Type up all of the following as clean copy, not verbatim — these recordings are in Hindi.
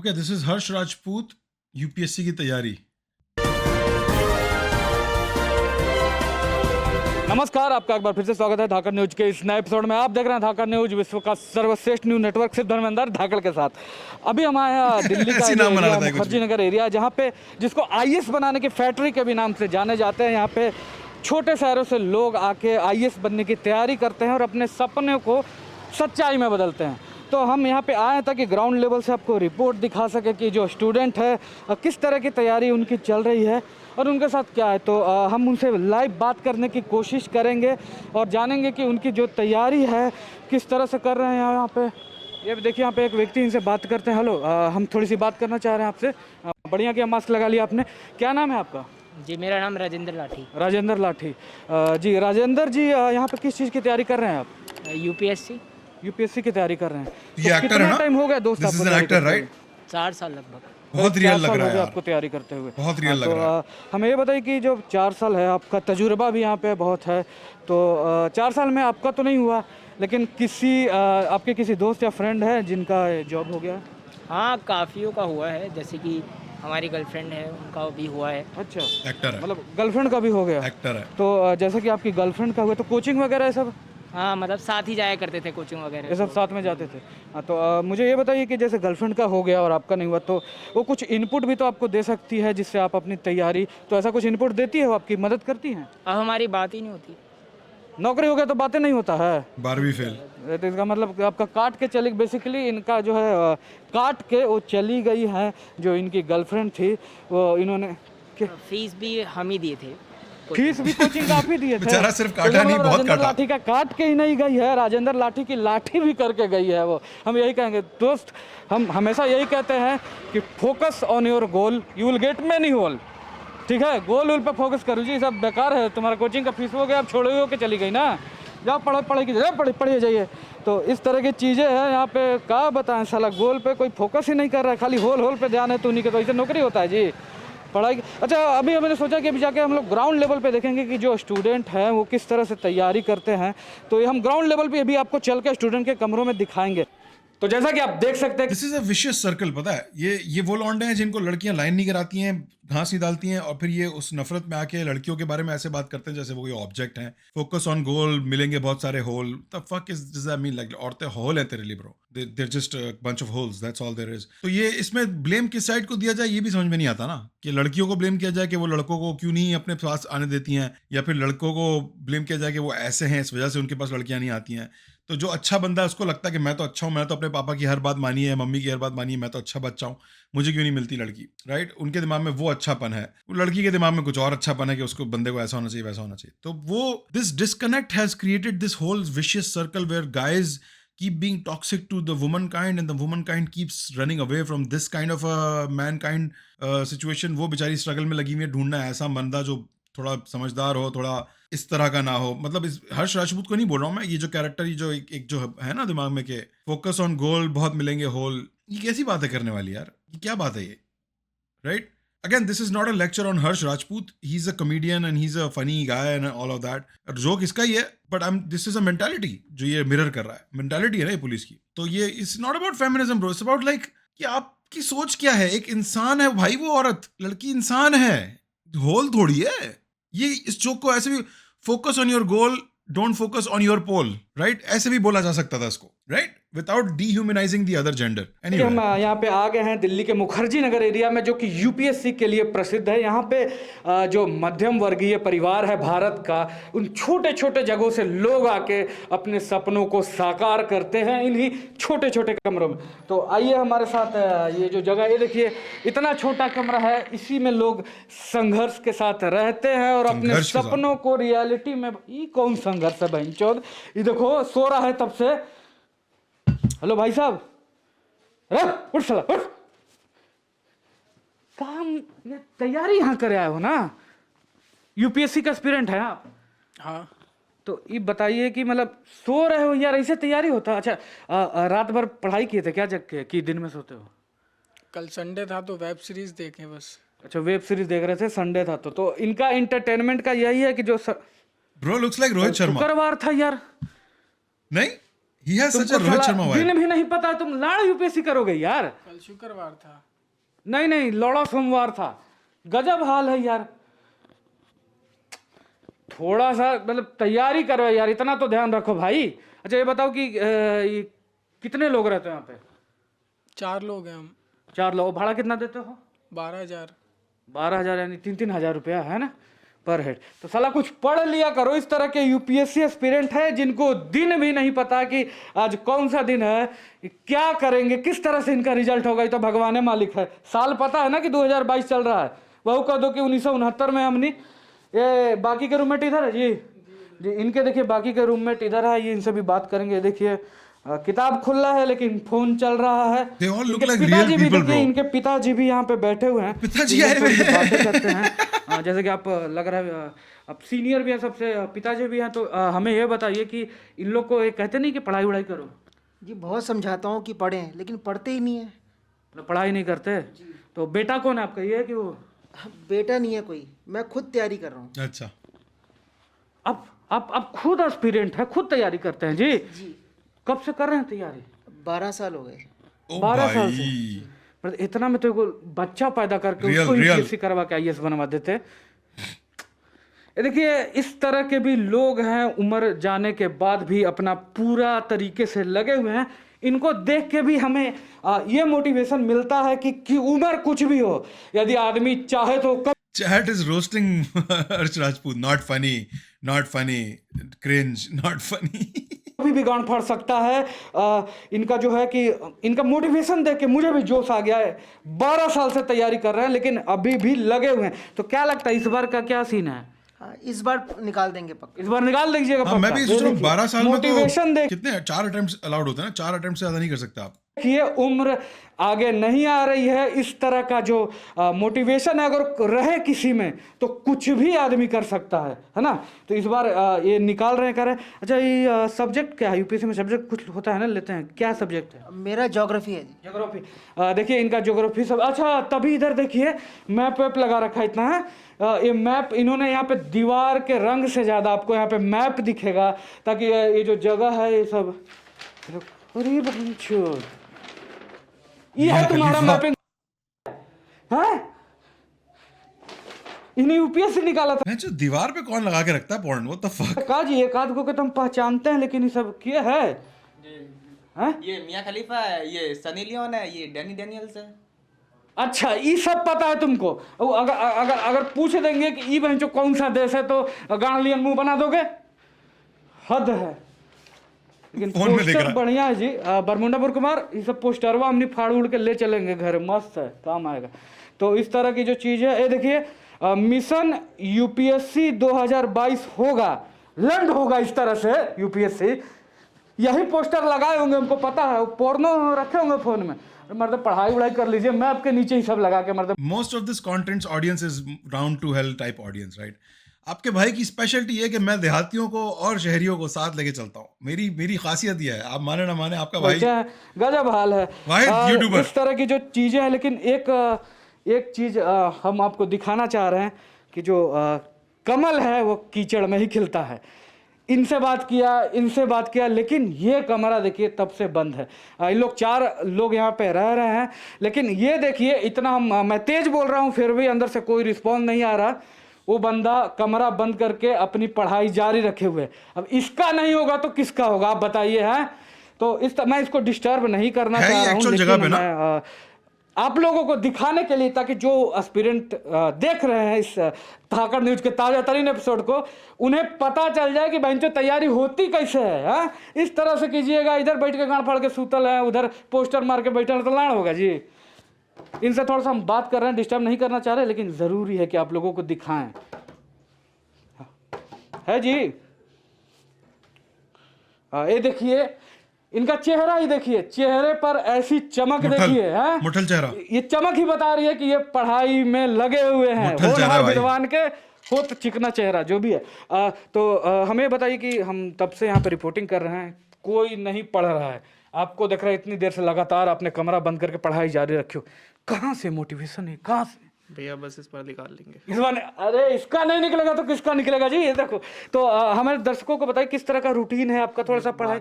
Okay, this is Harsh Rajput, UPSC की तैयारी। नमस्कार, आपका एक बार फिर से स्वागत है धाकड़ न्यूज के इस नए एपिसोड में। आप देख रहे हैं धाकड़ न्यूज, विश्व का सर्वश्रेष्ठ न्यूज नेटवर्क सिर्फ धर्मेंद्र धाकड़ के साथ। अभी हम आए हैं दिल्ली का ऐसी नाम बना एरिया, लेता है कुछ मुखर्जी नगर एरिया, जहाँ पे जिसको आईएएस बनाने की फैक्ट्री के भी नाम से जाने जाते हैं। यहाँ पे छोटे शहरों से लोग आके आईएएस बनने की तैयारी करते हैं और अपने सपने को सच्चाई में बदलते हैं। तो हम यहाँ पे आए ताकि ग्राउंड लेवल से आपको रिपोर्ट दिखा सके कि जो स्टूडेंट है किस तरह की तैयारी उनकी चल रही है और उनके साथ क्या है। तो हम उनसे लाइव बात करने की कोशिश करेंगे और जानेंगे कि उनकी जो तैयारी है किस तरह से कर रहे हैं यहाँ पे। ये देखिए, यहाँ पे एक व्यक्ति, इनसे बात करते हैं। हेलो, हम थोड़ी सी बात करना चाह रहे हैं आपसे। बढ़िया किया, मास्क लगा लिया आपने। क्या नाम है आपका? जी, मेरा नाम राजेंद्र लाठी। राजेंद्र लाठी। जी राजेंद्र जी, यहाँ पे किस चीज़ की तैयारी कर रहे हैं आप? यूपीएससी। यूपीएससी की तैयारी कर रहे हैं। ये तो एक्टर कितना है ना? टाइम हो गया दोस्त This आपको is an तैयारी actor, करते हुए? right? 4 साल लगभग। बहुत रियल लग रहा है यार। आपको तैयारी करते हुए बहुत रियल लग तो रहा है। हमें ये बताइए कि जो 4 साल है, आपका तजुर्बा भी यहाँ पे बहुत है। तो 4 साल में आपका तो नहीं हुआ, लेकिन आपके किसी दोस्त या फ्रेंड है जिनका जॉब हो गया? हाँ, काफ़ियों का हुआ है, जैसे कि हमारी गर्लफ्रेंड है, उनका भी हुआ है। अच्छा, एक्टर है, मतलब गर्लफ्रेंड का भी हो गया? एक्टर है। तो जैसे कि आपकी गर्लफ्रेंड का हुआ, तो कोचिंग वगैरह ये सब? हाँ, मतलब साथ ही जाया करते थे कोचिंग वगैरह। ये सब साथ में जाते थे। हाँ, तो मुझे ये बताइए कि जैसे गर्लफ्रेंड का हो गया और आपका नहीं हुआ, तो वो कुछ इनपुट भी तो आपको दे सकती है जिससे आप अपनी तैयारी, तो ऐसा कुछ इनपुट देती है, वो आपकी मदद करती हैं? अब हमारी बात ही नहीं होती। नौकरी हो गया तो बातें नहीं होता है। 12वीं फेल। तो इसका मतलब कि आपका काट के चली, बेसिकली इनका जो है काट के वो चली गई है। जो इनकी गर्लफ्रेंड थी वो इन्होंने फीस भी हम ही दिए थे। फीस भी कोचिंग का आप ही दिए थे? बेचारा सिर्फ तो काटा नहीं, मतलब बहुत राजेंद्र काटा। लाठी का काट के ही नहीं गई है, राजेंद्र लाठी की लाठी भी करके गई है वो। हम यही कहेंगे दोस्त, हम हमेशा यही कहते हैं कि focus on your goal, you will get many hole. ठीक है, गोल वोल पे फोकस करो जी, सब बेकार है। तुम्हारा कोचिंग का फीस हो गया, अब छोड़े हो के चली गई ना, जाओ पढ़ेगी, पढ़िए जाइए। तो इस तरह की चीज़ें हैं यहाँ पे। क्या बताएं, साला गोल पे कोई फोकस ही नहीं कर रहा है, खाली होल पे ध्यान है तो उन्हीं के। तो ऐसे नौकरी होता है जी, पढ़ाई। अच्छा, अभी मैंने सोचा कि अभी जाके हम लोग ग्राउंड लेवल पे देखेंगे कि जो स्टूडेंट हैं वो किस तरह से तैयारी करते हैं। तो ये हम ग्राउंड लेवल पे अभी आपको चल के स्टूडेंट के कमरों में दिखाएंगे। तो जैसा कि आप देख सकते हैं, this is a vicious circle. पता है, ये वो लौंडे हैं जिनको लड़कियां लाइन नहीं कराती हैं, घास नहीं डालती हैं, और फिर ये उस नफरत में आके लड़कियों के बारे में ऐसे बात करते हैं जैसे वो कोई ऑब्जेक्ट हैं। फोकस ऑन गोल, मिलेंगे बहुत सारे hole. The fuck is this that mean? Like औरतें होल है तेरे लिए bro, there just a bunch of holes, that's all there is. तो ये इसमें ब्लेम किस साइड को दिया जाए ये भी समझ में नहीं आता ना, कि लड़कियों को ब्लेम किया जाए कि वो लड़कों को क्यों नहीं अपने पास आने देती हैं, या फिर लड़कों को ब्लेम किया जाए कि वो ऐसे हैं इस वजह से उनके पास लड़कियां नहीं आती हैं। तो जो अच्छा बंदा है उसको लगता है कि मैं तो अच्छा हूँ, मैं तो अपने पापा की हर बात मानी है, मम्मी की हर बात मानी है, मैं तो अच्छा बच्चा हूँ, मुझे क्यों नहीं मिलती लड़की, राइट? उनके दिमाग में वो अच्छापन है, लड़की के दिमाग में कुछ और अच्छापन है कि उसको बंदे को ऐसा होना चाहिए, वैसा होना चाहिए। तो वो this disconnect has created this whole vicious circle where guys keep being toxic to the womankind and the womankind keeps running away from this kind of a mankind situation। वो बेचारी स्ट्रगल में लगी हुई है, ढूंढना ऐसा बंदा जो थोड़ा समझदार हो, थोड़ा इस तरह का ना हो। मतलब इस हर्ष राजपूत को नहीं बोल रहा हूँ मैं, ये जो कैरेक्टर, ये जो एक जो है ना दिमाग में के फोकस ऑन गोल, बहुत मिलेंगे होल, ये कैसी बात है करने वाली यार? ये क्या बात है ये, right? Again, this is not a lecture on Harsh Rajput. He's a comedian and he's a funny guy and all of that. Joke इसका ही है, but this is a mentality जो ये मिरर कर रहा है। मेंटालिटी है ना ये पुलिस की। तो ये it's not about feminism bro, it's about like कि आपकी सोच क्या है। एक इंसान है भाई, वो औरत, लड़की इंसान है, होल थोड़ी है। ये इस जोक को ऐसे भी, focus on your goal, don't focus on your pole, right? ऐसे भी बोला जा सकता था इसको, right? Without dehumanising the other gender. Anyway, हम यहाँ पे आ गए हैं दिल्ली के मुखर्जी नगर एरिया में, जो कि यूपीएससी के लिए प्रसिद्ध है। यहाँ पे जो मध्यम वर्गीय परिवार है भारत का, उन छोटे छोटे जगहों से लोग आके अपने सपनों को साकार करते हैं इन्हीं छोटे छोटे कमरों में। तो आइए हमारे साथ, ये जो जगह, ये देखिए, इतना छोटा कमरा है, इसी में लोग संघर्ष के साथ रहते हैं और अपने सपनों को रियलिटी में। ये कौन संघर्ष है बहनचोद? ये देखो, सो रहा है तब से। हेलो भाई साहब, उठ साला उठ। काम, ये तैयारी यहाँ करे आए हो ना? यूपीएससी का एस्पिरेंट है आप? हाँ। तो ये बताइए कि मतलब सो रहे हो यार, ऐसे तैयारी होता? अच्छा, रात भर पढ़ाई किए थे क्या जग के, कि दिन में सोते हो? कल संडे था तो वेब सीरीज देखे बस। अच्छा, वेब सीरीज देख रहे थे, संडे था तो इनका एंटरटेनमेंट का यही है कि जो bro looks like Rohit Sharma. शुक्रवार था यार। नहीं, He has such a तुमको Rohit साला Sharma vibe. दिन भी नहीं पता, तुम लाड़ यूपीएससी करोगे यार। कल शुक्रवार था। नहीं नहीं, लौड़ा सोमवार था। गजब हाल है यार। थोड़ा सा मतलब तैयारी करो यार, इतना तो ध्यान रखो भाई। अच्छा ये बताओ कि ये कितने लोग रहते हो यहाँ पे? 4 लोग हैं हम। 4 लोग। भाड़ा कितना देते हो? 12,000। 12,000 यानी 3-3 हज़ार रुपया है ना पर हेड। तो साला कुछ पढ़ लिया करो। इस तरह के यूपीएससी एस्पिरेंट है जिनको दिन भी नहीं पता कि आज कौन सा दिन है, क्या करेंगे, किस तरह से इनका रिजल्ट होगा, ये तो भगवान मालिक है। साल पता है ना कि 2022 चल रहा है, वह कह दो कि 1969 में हमने। ये बाकी के रूममेट इधर है जी, जी इनके देखिए बाकी के रूममेट इधर है, ये इनसे भी बात करेंगे। देखिए किताब खुला है लेकिन फोन चल रहा है। They all look इनके like पिताजी real भी people, देखिए, bro. इनके पिताजी भी यहाँ पे बैठे हुए हैं। पिताजी इन लोग आए हुए थोड़ी सी हैं। बातें करते हैं। जैसे कि आप लग रहा है अब सीनियर भी है सबसे, पिताजी भी हैं। तो हमें ये बताइए कि इन लोग को ये कहते नहीं कि पढ़ाई वढ़ाई करो? जी बहुत समझाता हूँ कि पढ़ें, लेकिन पढ़ते ही नहीं है। मतलब पढ़ाई नहीं करते। तो बेटा कौन है आपका? ये है कि वो? बेटा नहीं है कोई, मैं खुद तैयारी कर रहा हूँ। अच्छा, आप खुद एस्पिरेंट है, खुद तैयारी करते हैं जी? जी कब से कर रहे हैं तैयारी? 12 साल हो गए। ओ 12 साल से? भाई, मतलब इतना में तो एगो बच्चा पैदा करके Real, उसको real. यूपीएससी करवा के आईएएस बनवा देते। ये देखिए इस तरह के भी लोग हैं, उम्र जाने के बाद भी अपना पूरा तरीके से लगे हुए हैं। इनको देख के भी हमें ये मोटिवेशन मिलता है कि उम्र कुछ भी हो, यदि आदमी चाहे तो कब chat is roasting Arch Rajput. Not funny, not funny, cringe, not funny. कभी भी गांड फाड़ सकता है। इनका जो है कि इनका मोटिवेशन देख के मुझे भी जोश आ गया है। 12 साल से तैयारी कर रहे हैं लेकिन अभी भी लगे हुए हैं। तो क्या लगता है इस बार का क्या सीन है? हाँ, इस बार निकाल देंगे पक्का। इस बार निकाल दीजिएगा हाँ, मैं भी सोच रहा हूँ 12 साल में मोटिवेशन तो देख कितने 4 अटेम्प्ट्स अलाउड होते हैं ना, 4 अटेम्प्ट से ज्यादा नहीं कर सकते आप। ये उम्र आगे नहीं आ रही है। इस तरह का जो मोटिवेशन है अगर रहे किसी में तो कुछ भी आदमी कर सकता है ना। तो इस बार ये निकाल रहे हैं, कर रहे हैं। अच्छा ये सब्जेक्ट क्या है? यूपीएससी में सब्जेक्ट कुछ होता है ना, लेते हैं, क्या सब्जेक्ट है? मेरा ज्योग्राफी है जी। ज्योग्राफी। देखिए इनका ज्योग्राफी सब अच्छा। तभी इधर देखिए मैप वैप लगा रखा है इतना है। ये मैप इन्होंने यहाँ पे दीवार के रंग से ज़्यादा आपको यहाँ पे मैप दिखेगा, ताकि ये जो जगह है ये सब। अरे बंचो, ये है तुम्हारा मैपिंग है? इन्हें यूपीएससी निकाला था। मैं जो दीवार पे कौन लगा के रखता है पॉइंट, व्हाट द फक। का जी एक आध को के तुम पहचानते हैं लेकिन ये सब क्या है? हैं? ये मियाँ खलीफा है, ये सनी लियोन है, ये डैनी डेनियल्स है। अच्छा ये सब पता है तुमको? अगर अगर अगर पूछ देंगे कि ई बहन कौन सा देश है तो गांडलियन मुंह बना दोगे? हद है। लेकिन फोन में देख पोस्टर रहा। बढ़िया है जी। बरमुंडापुर कुमार ये सब पोस्टरवा हमने फाड़ उड़ के ले चलेंगे घर, मस्त है, काम आएगा। तो इस तरह की जो चीज़ है ये देखिए, मिशन यूपीएससी 2022 होगा, लंड होगा इस तरह से यूपीएससी। यही पोस्टर लगाए होंगे, हमको पता है। पोर्नो रखे होंगे फोन में। मतलब पढ़ाई वढ़ाई कर लीजिए, मैं आपके नीचे ही सब लगा के मतलब। Most of this content's audience is round to hell type audience, right? आपके भाई की स्पेशलिटी है कि मैं देहातियों को और शहरियों को साथ लेके चलता हूँ। मेरी खासियत यह है, आप माने ना माने, आपका भाई गजब हाल है। वाहिद यूट्यूबर। इस तरह की जो चीजें हैं। लेकिन एक चीज हम आपको दिखाना चाह रहे हैं कि जो कमल है वो कीचड़ में ही खिलता है। इनसे बात किया लेकिन ये कमरा देखिए तब से बंद है। इन लोग 4 लोग यहाँ पे रह रहे हैं, लेकिन ये देखिए इतना मैं तेज बोल रहा हूँ फिर भी अंदर से कोई रिस्पॉन्स नहीं आ रहा। वो बंदा कमरा बंद करके अपनी पढ़ाई जारी रखे हुए। अब इसका नहीं होगा तो किसका होगा आप बताइए? हैं तो मैं इसको डिस्टर्ब नहीं करना है चाह रहा हूँ, जगह पे लेकिन ना? मैं आप लोगों को दिखाने के लिए, ताकि जो एस्पिरेंट देख रहे हैं इस धाकड़ न्यूज के ताजा तरीन एपिसोड को, उन्हें पता चल जाए कि बहन जो तैयारी होती कैसे है। हाँ इस तरह से कीजिएगा, इधर बैठ के गांड फाड़ के सूतल है, उधर पोस्टर मार के बैठल है तो लाड़ होगा जी। इनसे थोड़ा सा हम बात कर रहे हैं, डिस्टर्ब नहीं करना चाह रहे, लेकिन ज़रूरी है कि आप लोगों को दिखाएं। है जी। ये देखिए इनका चेहरा ही देखिए, चेहरे पर ऐसी चमक देखिए है, मुठल चेहरा। ये चमक ही बता रही है कि ये पढ़ाई में लगे हुए हैं। मुठल चेहरा भाई। विद्वान के हो तो चिकना चेहरा जो भी है। हमें बताइए कि हम तब से यहाँ पे रिपोर्टिंग कर रहे हैं, कोई नहीं पढ़ रहा है। आपको देख रहा है इतनी देर से लगातार आपने कमरा बंद करके पढ़ाई जारी रखी हो। कहाँ से मोटिवेशन है, कहाँ से? भैया बस इस पर निकाल लेंगे। इस बार अरे इसका नहीं निकलेगा तो किसका निकलेगा जी? ये देखो। तो हमारे दर्शकों को बताइए किस तरह का रूटीन है आपका, थोड़ा सा पढ़ाई।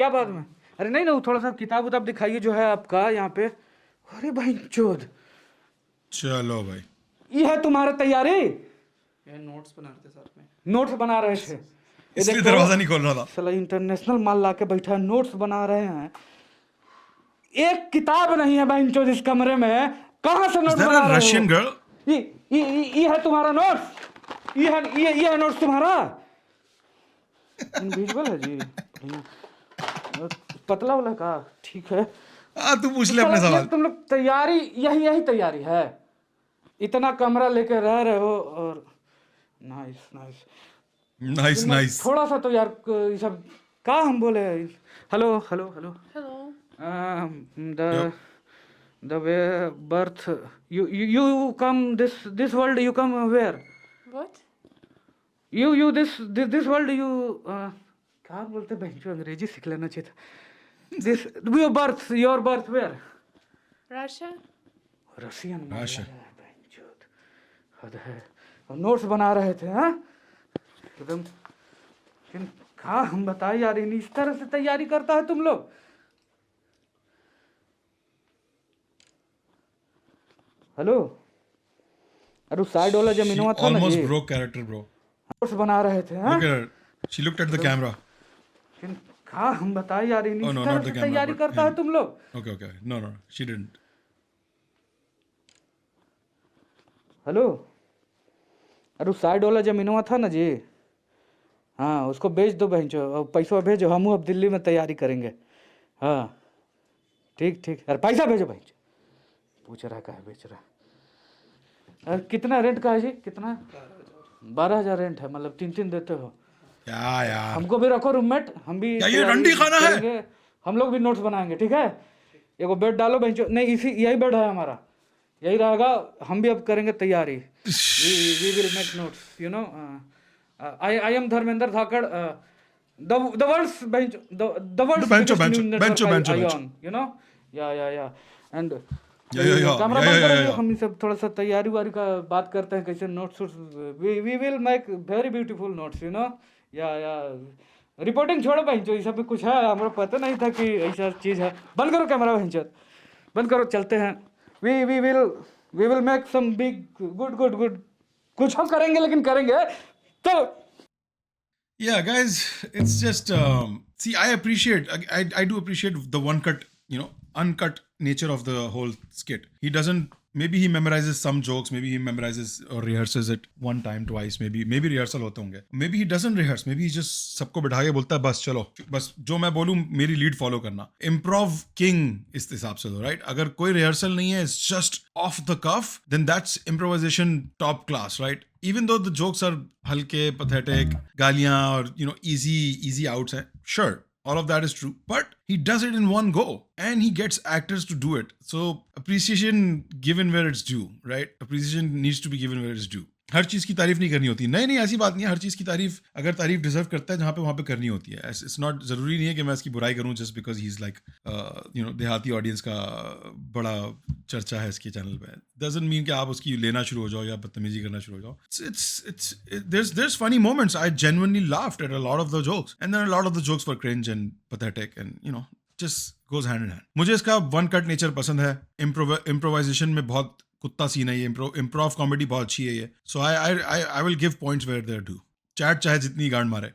क्या बाद में? अरे नहीं ना, वो थोड़ा सा किताब उताब दिखाइए जो है आपका यहाँ पे। अरे भाई चोद, चलो भाई, ये है तुम्हारा तैयारी? ये नोट्स बना रहे थे साथ में। नोट्स बना रहे थे? ये इसलिए देखो, दरवाजा नहीं खोल रहा था। साला इंटरनेशनल माल ला के बैठा है, नोट्स बना रहे हैं। एक किताब नहीं है भाई चोद इस कमरे में, कहाँ से नोट्स बना रहे रशियन हो? गर्ल? ये है तुम्हारा नोट्स? ये है नोट्स तुम्हारा? विजुअल है जी, बढ़िया। पतला वाला का ठीक है। तू पूछ ले अपने साला, सवाल। ये तुम लोग तैयारी, यही तैयारी है? इतना कमरा लेके रह रहे हो और नाइस नाइस नाइस नाइस। थोड़ा सा तो यार ये सब का हम बोले। Hello hello hello Hello. the way birth you come this world, you come where? What? You this world you क्या बोलते हैं बहन, अंग्रेजी सीख लेना चाहिए था। this your birth where? Russia? Russian Russia. हद है। और नोट्स बना रहे थे हाँ एकदम। लेकिन कहा हम बताए यार, इन इस तरह से तैयारी करता है तुम लोग? हेलो, अरे साइड वाला जमीनवा था ना Almost जी, broke character, bro. Horse बना रहे थे हाँ? Look at her. She looked at the camera. हाँ हम बताए यार इन Oh, इस no, तरह not से the camera, तैयारी but करता him. है तुम लोग. Okay, okay. No, no, she didn't. Hello अरे साइड वाला जमीनवा था ना जी, हाँ उसको बेच दो बहनचो, और पैसा भेजो, हम अब दिल्ली में तैयारी करेंगे. हाँ ठीक ठीक, अरे पैसा भेजो बहनचो. पूछ रहा है बेच रहा है. अरे कितना रेंट का है जी, कितना? 12,000 रेंट है, मतलब 3-3 देते हो. क्या यार, हमको भी रखो रूममेट, हम भी क्या ये तैयारी रंडी खाना है? करेंगे. हम लोग भी नोट्स बनाएंगे ठीक है. एगो बेड डालो बहनचो, नहीं इसी यही बेड है हमारा, यही रहेगा. हम भी अब करेंगे तैयारी. we will make notes, you know. I am Dharmender Thakar, the world's the world's bencho, biggest bencho, news network bencho, bencho, bencho. Ion, you know. Yeah and Yeah. Camera बंद करेंगे. हम सब थोड़ा सा तैयारी वारी का बात करते हैं, कैसे notes. we will make very beautiful notes, you know. या रिपोर्टिंग छोड़ो बहनचो, ये सब भी कुछ है, हमारा पता नहीं था कि ऐसा चीज़ है. बंद करो कैमरा बहनचो, बंद करो, चलते हैं. we will make some big good. कुछ हम करेंगे, लेकिन करेंगे. चलो. Yeah, guys, it's just see, I do appreciate the one cut, uncut nature of the whole skit. He doesn't, maybe he memorizes some jokes, maybe he memorizes or rehearses it one time, twice, maybe rehearsal होते होंगे. Maybe he doesn't rehearse, maybe he just सबको बिठा के बोलता है बस चलो, बस जो मैं बोलूँ मेरी लीड फॉलो करना. Improv king इस हिसाब से तो, right? अगर कोई रिहर्सल नहीं है, it's just off the cuff, then that's improvisation top class, right? Even though the jokes are halke, pathetic, gaaliyan or easy outs हैं, sure, all of that is true, but he does it in one go and he gets actors to do it. So appreciation given where it's due, right? Appreciation needs to be given where it's due. हर चीज की तारीफ नहीं करनी होती. नहीं ऐसी बात नहीं है. हर चीज की तारीफ, अगर तारीफ डिजर्व करता है जहाँ पे, वहाँ पे करनी होती है. इट्स नॉट जरूरी नहीं है कि मैं इसकी बुराई करूँ just because he is like देहाती ऑडियंस का बड़ा चर्चा है इसके चैनल पे. डजंट मीन कि आप उसकी लेना शुरू हो जाओ या बदतमीजी करना शुरू हो जाओ. There's funny moments. I genuinely laughed at a lot of the jokes, and then a lot of the jokes were cringe and pathetic, and just goes hand in hand. मुझे इसका वन कट नेचर पसंद है. इम्प्रोवाइजेशन में बहुत कुत्ता सीन है ये. इम्प्रोव कॉमेडी बहुत अच्छी है ये. So I will give points where there do. Chat चाहे जितनी गांड मारे.